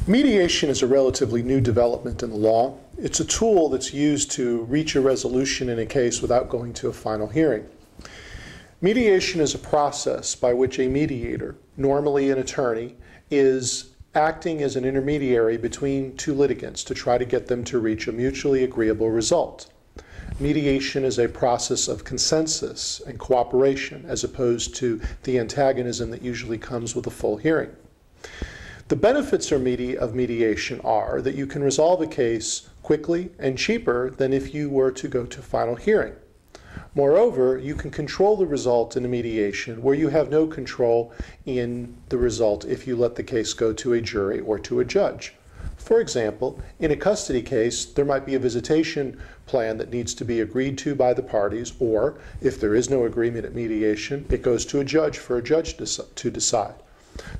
Mediation is a relatively new development in the law. It's a tool that's used to reach a resolution in a case without going to a final hearing. Mediation is a process by which a mediator, normally an attorney, is acting as an intermediary between two litigants to try to get them to reach a mutually agreeable result. Mediation is a process of consensus and cooperation as opposed to the antagonism that usually comes with a full hearing. The benefits of mediation are that you can resolve a case quickly and cheaper than if you were to go to final hearing. Moreover, you can control the result in a mediation where you have no control in the result if you let the case go to a jury or to a judge. For example, in a custody case, there might be a visitation plan that needs to be agreed to by the parties, or if there is no agreement at mediation, it goes to a judge for a judge to decide.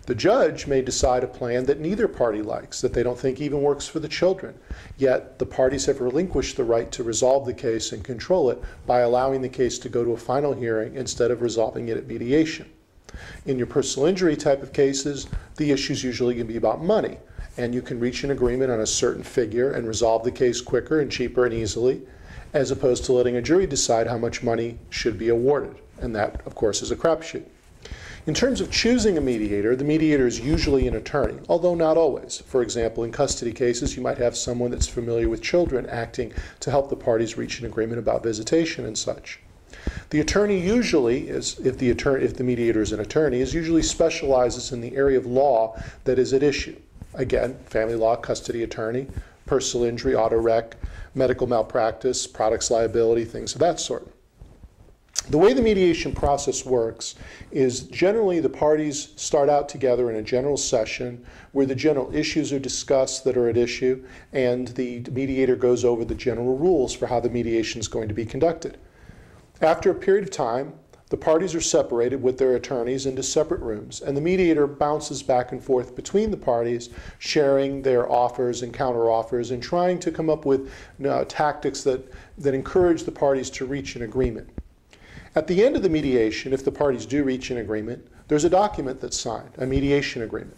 The judge may decide a plan that neither party likes, that they don't think even works for the children, yet the parties have relinquished the right to resolve the case and control it by allowing the case to go to a final hearing instead of resolving it at mediation. In your personal injury type of cases, the issues usually can be about money, and you can reach an agreement on a certain figure and resolve the case quicker and cheaper and easily, as opposed to letting a jury decide how much money should be awarded, and that, of course, is a crapshoot. In terms of choosing a mediator, the mediator is usually an attorney, although not always. For example, in custody cases, you might have someone that's familiar with children acting to help the parties reach an agreement about visitation and such. The attorney usually is, if the mediator is an attorney, usually specializes in the area of law that is at issue. Again, family law, custody attorney, personal injury, auto wreck, medical malpractice, products liability, things of that sort. The way the mediation process works is generally the parties start out together in a general session where the general issues are discussed that are at issue, and the mediator goes over the general rules for how the mediation is going to be conducted. After a period of time, the parties are separated with their attorneys into separate rooms, and the mediator bounces back and forth between the parties, sharing their offers and counteroffers and trying to come up with tactics that encourage the parties to reach an agreement. At the end of the mediation, if the parties do reach an agreement, there's a document that's signed, a mediation agreement.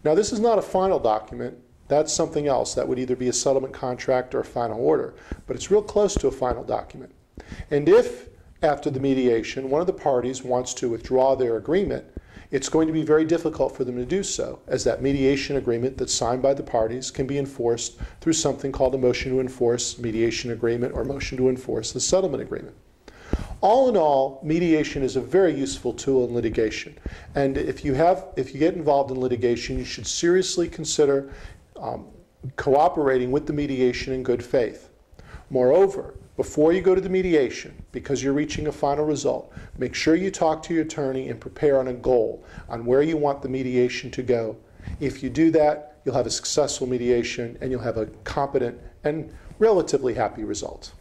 Now, this is not a final document. That's something else. That would either be a settlement contract or a final order, but it's real close to a final document. And if, after the mediation, one of the parties wants to withdraw their agreement, it's going to be very difficult for them to do so, as that mediation agreement that's signed by the parties can be enforced through something called a motion to enforce mediation agreement or motion to enforce the settlement agreement. All in all, mediation is a very useful tool in litigation. And if you get involved in litigation, you should seriously consider cooperating with the mediation in good faith. Moreover, before you go to the mediation, because you're reaching a final result, make sure you talk to your attorney and prepare on a goal on where you want the mediation to go. If you do that, you'll have a successful mediation and you'll have a competent and relatively happy result.